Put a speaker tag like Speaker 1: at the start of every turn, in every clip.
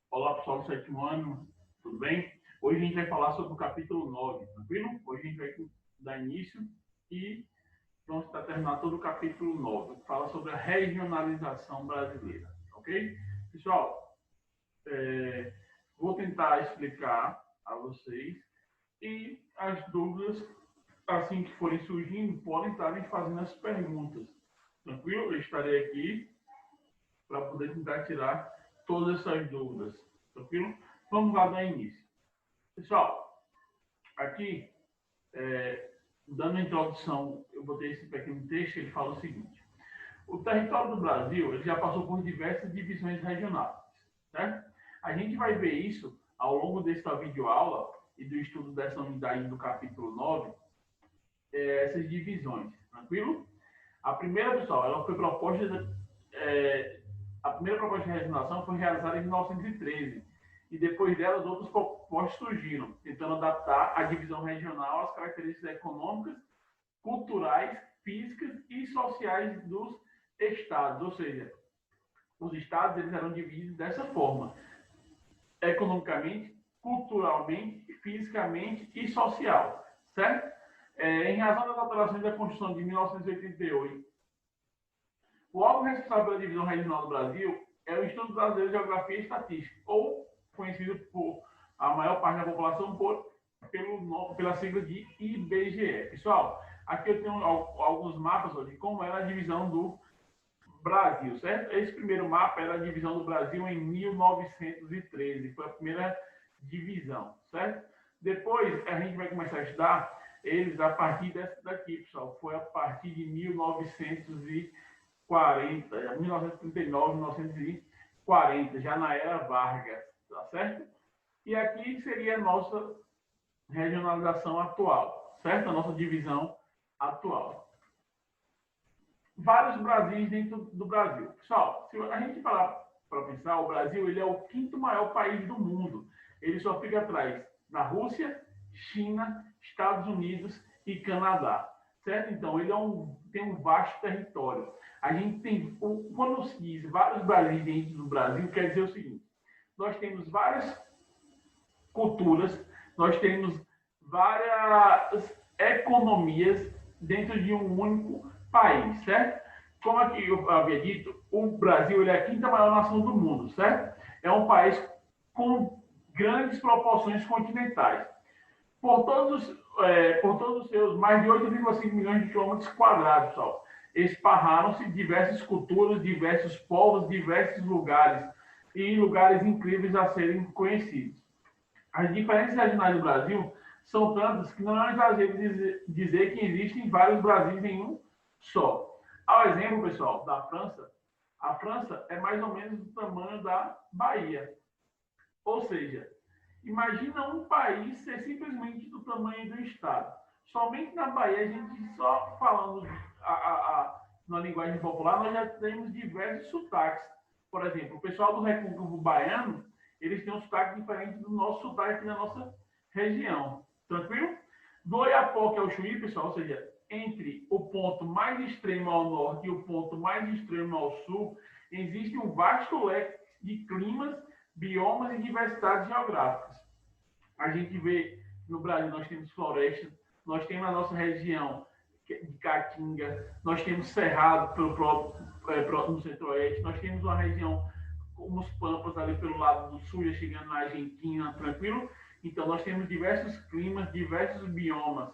Speaker 1: Olá, pessoal do sétimo ano, tudo bem? Hoje a gente vai falar sobre o capítulo 9, tranquilo? Hoje a gente vai dar início e vamos estar terminando todo o capítulo 9, que fala sobre a regionalização brasileira, ok? Pessoal, vou tentar explicar a vocês e as dúvidas, assim que forem surgindo, podem estar fazendo as perguntas, tranquilo? Eu estarei aqui para poder tentar tirar todas essas dúvidas, tranquilo? Vamos lá dar início. Pessoal, aqui, dando a introdução, eu botei esse pequeno texto, ele fala o seguinte: o território do Brasil ele já passou por diversas divisões regionais, certo? A gente vai ver isso ao longo dessa videoaula e do estudo dessa unidade do capítulo 9, essas divisões, tranquilo? A primeira, pessoal, ela foi proposta, a primeira proposta de regionalização foi realizada em 1913, e depois dela, outras propostas surgiram, tentando adaptar a divisão regional às características econômicas, culturais, físicas e sociais dos estados. Ou seja, os estados eles eram divididos dessa forma: economicamente, culturalmente, fisicamente e social, certo? Em razão das alterações da Constituição de 1988, o órgão responsável pela divisão regional do Brasil é o Instituto Brasileiro de Geografia e Estatística, ou conhecido por a maior parte da população pela sigla de IBGE. Pessoal, aqui eu tenho alguns mapas de como era a divisão do Brasil, certo? Esse primeiro mapa era a divisão do Brasil em 1913, foi a primeira divisão, certo? Depois a gente vai começar a estudar eles a partir dessa daqui, pessoal. Foi a partir de 1940, 1939, 1940, já na era Vargas, tá certo? E aqui seria a nossa regionalização atual, certo? A nossa divisão atual. Vários Brasis dentro do Brasil. Pessoal, se a gente parar para pensar, o Brasil ele é o quinto maior país do mundo. Ele só fica atrás da Rússia, China, Estados Unidos e Canadá, certo? Então, ele tem um vasto território. A gente tem, quando se diz vários Brasis dentro do Brasil, quer dizer o seguinte: nós temos várias culturas, nós temos várias economias dentro de um único país, certo? Como aqui eu havia dito, o Brasil ele é a quinta maior nação do mundo, certo? É um país com grandes proporções continentais. Por todos os seus mais de 8,5 milhões de quilômetros quadrados, pessoal, esparraram-se diversas culturas, diversos povos, diversos lugares e lugares incríveis a serem conhecidos. As diferenças regionais do Brasil são tantas que não é exagero dizer que existem vários Brasis em um só. Ao exemplo, pessoal, da França, a França é mais ou menos do tamanho da Bahia. Ou seja, imagina um país ser simplesmente do tamanho do estado. Somente na Bahia, a gente só falando na linguagem popular, nós já temos diversos sotaques. Por exemplo, o pessoal do Recôncavo Baiano, eles têm um sotaque diferente do nosso sotaque aqui na nossa região. Tranquilo? Do Oiapoque ao Chuí, pessoal, ou seja, entre o ponto mais extremo ao norte e o ponto mais extremo ao sul, existe um vasto leque de climas, biomas e diversidades geográficas. A gente vê no Brasil, nós temos florestas, nós temos a nossa região de Caatinga, nós temos Cerrado no centro-oeste, nós temos uma região como os Pampas ali pelo lado do sul, já chegando na Argentina, tranquilo? Então, nós temos diversos climas, diversos biomas,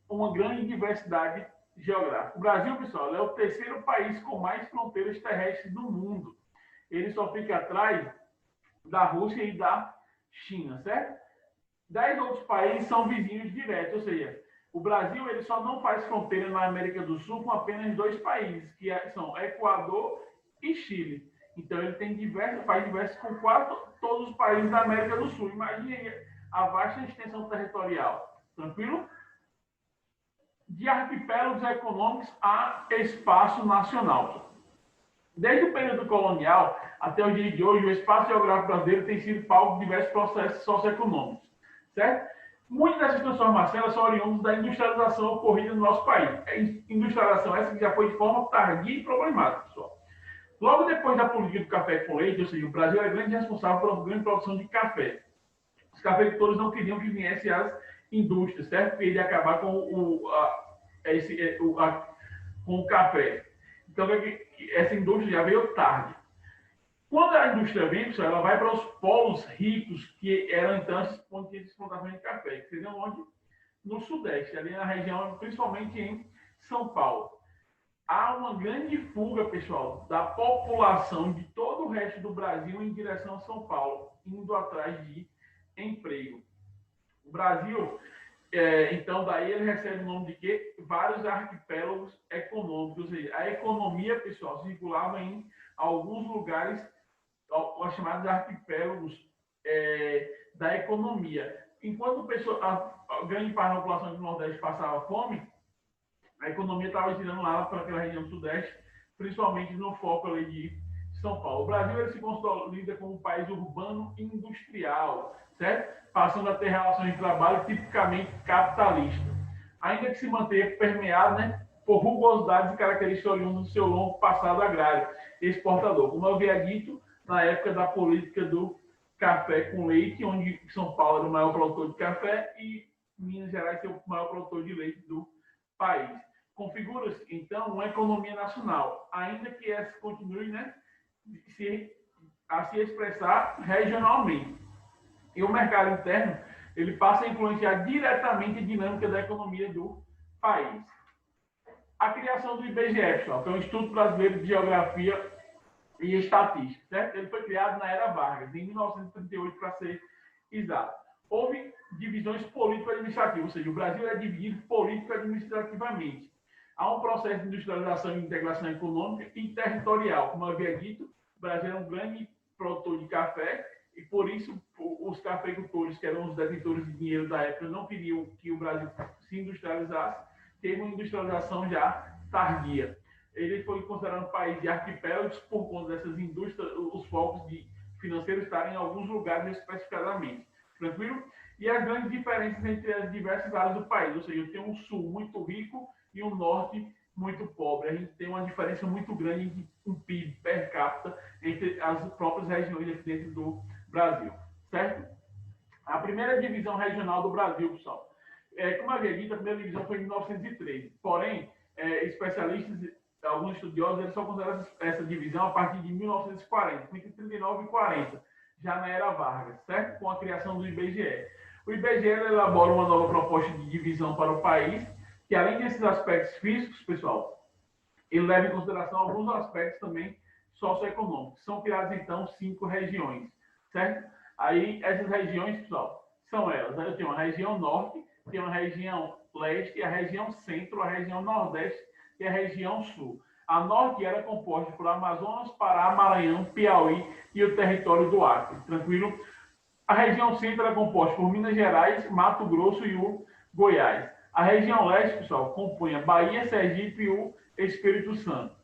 Speaker 1: uma grande diversidade geográfica. O Brasil, pessoal, é o terceiro país com mais fronteiras terrestres do mundo. Ele só fica atrás da Rússia e da China, certo? 10 outros países são vizinhos diretos, ou seja, o Brasil ele só não faz fronteira na América do Sul com apenas 2 países, que são Equador e Chile. Então ele tem faz diversos com todos os países da América do Sul. Imagine aí a vasta extensão territorial. Tranquilo? De arquipélagos econômicos a espaço nacional. Desde o período colonial até o dia de hoje, o espaço geográfico brasileiro tem sido palco de diversos processos socioeconômicos, certo? Muitas dessas transformações são oriundas da industrialização ocorrida no nosso país. Industrialização essa que já foi de forma tardia e problemática, pessoal. Logo depois da política do café com leite, ou seja, o Brasil era grande responsável pela grande produção de café. Os cafeicultores não queriam que viesse as indústrias, certo? Porque ele ia acabar com com o café. Então, essa indústria já veio tarde. Quando a indústria vem, pessoal, ela vai para os polos ricos, que eram então as pontes de exportação de café, que seriam onde? No Sudeste, ali na região, principalmente em São Paulo. Há uma grande fuga, pessoal, da população de todo o resto do Brasil em direção a São Paulo, indo atrás de emprego. O Brasil, então, daí ele recebe o nome de quê? Vários arquipélagos econômicos. Ou seja, a economia, pessoal, circulava em alguns lugares, os chamados arquipélagos da economia. Enquanto a grande parte da população do Nordeste passava fome, a economia estava girando lá para aquela região do Sudeste, principalmente no foco ali de São Paulo. O Brasil ele se consolida como um país urbano e industrial, certo? Passando a ter relações de trabalho tipicamente capitalistas, ainda que se mantenha permeado, né, por rugosidades e características oriundas do seu longo passado agrário e exportador. Como eu havia dito, na época da política do café com leite, onde São Paulo era o maior produtor de café e Minas Gerais é o maior produtor de leite do país. Configura-se, então, uma economia nacional, ainda que essa continue, né, a se expressar regionalmente. E o mercado interno, ele passa a influenciar diretamente a dinâmica da economia do país. A criação do IBGE, pessoal, que é o Instituto Brasileiro de Geografia e Estatística, certo? Ele foi criado na Era Vargas, em 1938, para ser exato. Houve divisões político-administrativas, ou seja, o Brasil é dividido político-administrativamente. Há um processo de industrialização e integração econômica e territorial. Como eu havia dito, o Brasil é um grande produtor de café e, por isso, os cafeicultores, que eram os detentores de dinheiro da época, não queriam que o Brasil se industrializasse. Teve uma industrialização já tardia. Ele foi considerado um país de arquipélagos por conta dessas indústrias, os focos financeiros estarem em alguns lugares especificadamente. Tranquilo? E as grandes diferenças entre as diversas áreas do país. Ou seja, eu tenho um sul muito rico e um norte muito pobre. A gente tem uma diferença muito grande de um PIB per capita entre as próprias regiões aqui dentro do Brasil. Certo? A primeira divisão regional do Brasil, pessoal. Como eu havia dito, a primeira divisão foi em 1913. Porém, especialistas, alguns estudiosos, eles só consideram essa divisão a partir de 1940, entre 39 e 40, já na Era Vargas, certo? Com a criação do IBGE. O IBGE elabora uma nova proposta de divisão para o país, que além desses aspectos físicos, pessoal, ele leva em consideração alguns aspectos também socioeconômicos. São criadas, então, 5 regiões, certo? Aí, essas regiões, pessoal, são elas. Eu tenho a região norte, tenho a região leste, a região centro, a região nordeste e a região sul. A norte era composta por Amazonas, Pará, Maranhão, Piauí e o território do Acre. Tranquilo? A região centro era composta por Minas Gerais, Mato Grosso e o Goiás. A região leste, pessoal, compunha Bahia, Sergipe e o Espírito Santo.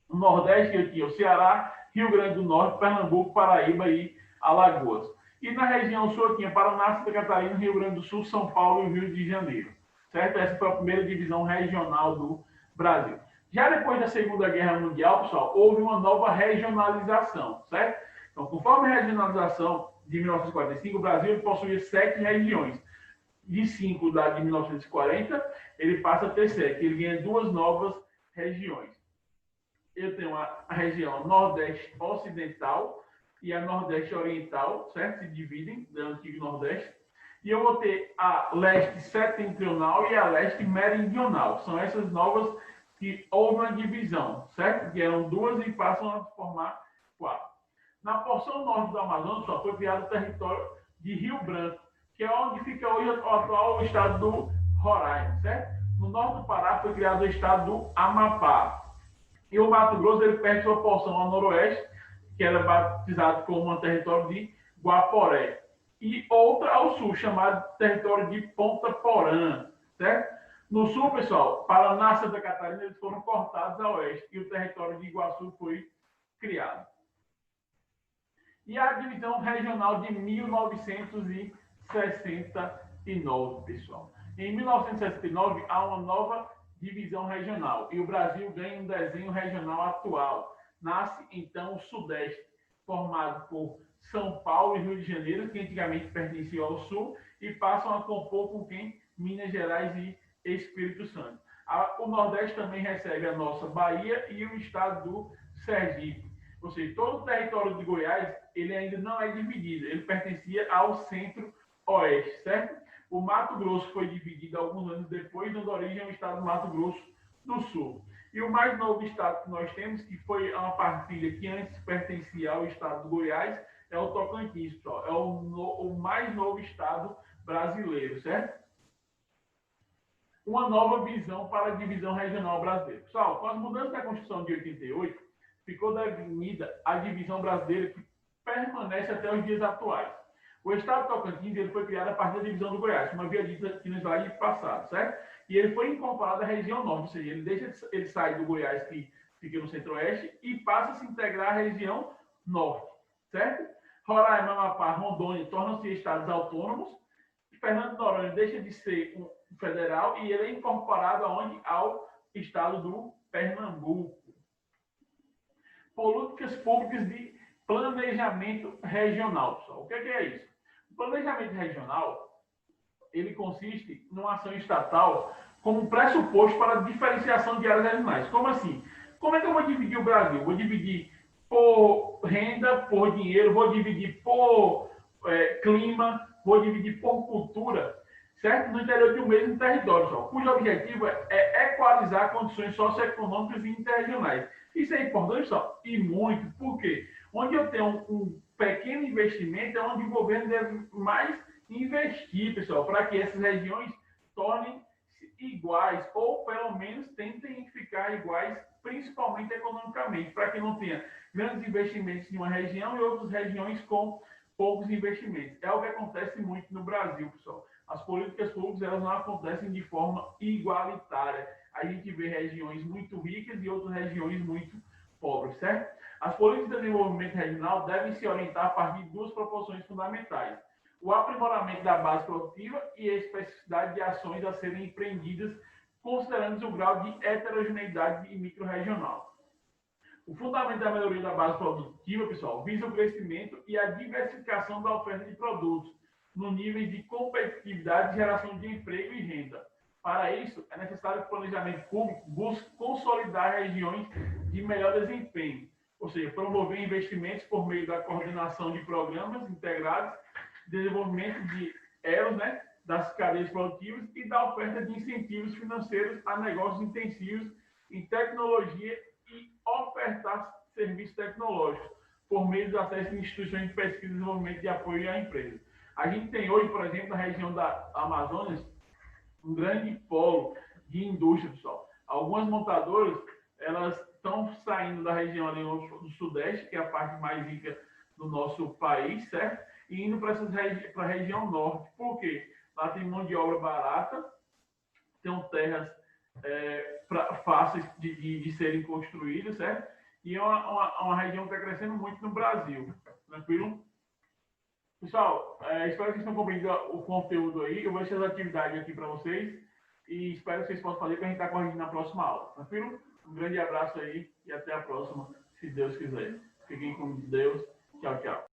Speaker 1: No nordeste, eu tinha o Ceará, Rio Grande do Norte, Pernambuco, Paraíba e Alagoas. E na região sul, eu tinha Paraná, Santa Catarina, Rio Grande do Sul, São Paulo e Rio de Janeiro. Certo? Essa foi a primeira divisão regional do Brasil. Já depois da Segunda Guerra Mundial, pessoal, houve uma nova regionalização, certo? Então, conforme a regionalização de 1945, o Brasil possuía 7 regiões. De 5 da de 1940, ele passa a ter 7. Ele ganha 2 novas regiões. Eu tenho a região Nordeste Ocidental e a Nordeste Oriental, certo? Se dividem do antigo Nordeste. E eu vou ter a Leste Setentrional e a Leste Meridional. São essas novas que houve uma divisão, certo? Que eram 2 e passam a formar 4. Na porção norte do Amazonas só foi criado o território de Rio Branco, que é onde fica hoje o atual estado do Roraima, certo? No norte do Pará foi criado o estado do Amapá. E o Mato Grosso ele perde sua porção ao noroeste, que era batizado como um território de Guaporé. E outra ao sul, chamado território de Ponta Porã, certo? No sul, pessoal, Paraná e Santa Catarina eles foram cortados a oeste e o território de Iguaçu foi criado. E a divisão regional de 1969, pessoal. Em 1969, há uma nova divisão regional e o Brasil ganha um desenho regional atual, nasce, então, o Sudeste, formado por São Paulo e Rio de Janeiro, que antigamente pertenciam ao Sul, e passam a compor com quem? Minas Gerais e Espírito Santo. O Nordeste também recebe a nossa Bahia e o estado do Sergipe. Ou seja, todo o território de Goiás, ele ainda não é dividido, ele pertencia ao Centro-Oeste, certo? O Mato Grosso foi dividido alguns anos depois, dando origem ao estado do Mato Grosso do Sul. E o mais novo estado que nós temos, que foi uma partilha que antes pertencia ao estado do Goiás, é o Tocantins, pessoal. É o mais novo estado brasileiro, certo? Uma nova visão para a divisão regional brasileira. Pessoal, com as mudanças da Constituição de 88, ficou definida a divisão brasileira que permanece até os dias atuais. O estado de Tocantins ele foi criado a partir da divisão do Goiás, como havia dito aqui no slide passado, certo? E ele foi incorporado à região norte, ou seja, ele sai do Goiás, que fica no centro-oeste, e passa a se integrar à região norte, certo? Roraima, Amapá, Rondônia tornam-se estados autônomos. Fernando de Noronha deixa de ser um federal e ele é incorporado aonde? Ao estado do Pernambuco. Políticas públicas de planejamento regional, pessoal. O que é isso? O planejamento regional, ele consiste numa ação estatal como pressuposto para a diferenciação de áreas regionais. Como assim? Como é que eu vou dividir o Brasil? Vou dividir por renda, por dinheiro, vou dividir por clima, vou dividir por cultura, certo? No interior de um mesmo território, só, cujo objetivo é equalizar condições socioeconômicas e interregionais. Isso é importante, só, e muito, porque onde eu tenho um pequeno investimento é onde o governo deve mais investir, pessoal, para que essas regiões tornem-se iguais, ou pelo menos tentem ficar iguais, principalmente economicamente, para que não tenha grandes investimentos em uma região e outras regiões com poucos investimentos. É o que acontece muito no Brasil, pessoal. As políticas públicas elas não acontecem de forma igualitária. A gente vê regiões muito ricas e outras regiões muito pobres, certo? As políticas de desenvolvimento regional devem se orientar a partir de duas proporções fundamentais: o aprimoramento da base produtiva e a especificidade de ações a serem empreendidas, considerando o grau de heterogeneidade e microrregional. O fundamento da melhoria da base produtiva, pessoal, visa o crescimento e a diversificação da oferta de produtos no nível de competitividade e geração de emprego e renda. Para isso, é necessário que o planejamento público busque consolidar regiões de melhor desempenho, ou seja, promover investimentos por meio da coordenação de programas integrados, desenvolvimento de elos, das cadeias produtivas e da oferta de incentivos financeiros a negócios intensivos em tecnologia e ofertar serviços tecnológicos por meio do acesso a instituições de pesquisa e desenvolvimento de apoio à empresa. A gente tem hoje, por exemplo, na região da Amazonas, um grande polo de indústria, pessoal. Algumas montadoras, elas estão saindo da região ali do Sudeste, que é a parte mais rica do nosso país, certo? E indo para a região Norte. Por quê? Lá tem mão de obra barata, tem terras fáceis de serem construídas, certo? E é uma região que está crescendo muito no Brasil. Tranquilo? Pessoal, espero que vocês tenham compreendido o conteúdo aí. Eu vou deixar as atividades aqui para vocês e espero que vocês possam fazer para a gente estar corrigindo na próxima aula. Tranquilo? Um grande abraço aí e até a próxima, se Deus quiser. Fiquem com Deus. Tchau, tchau.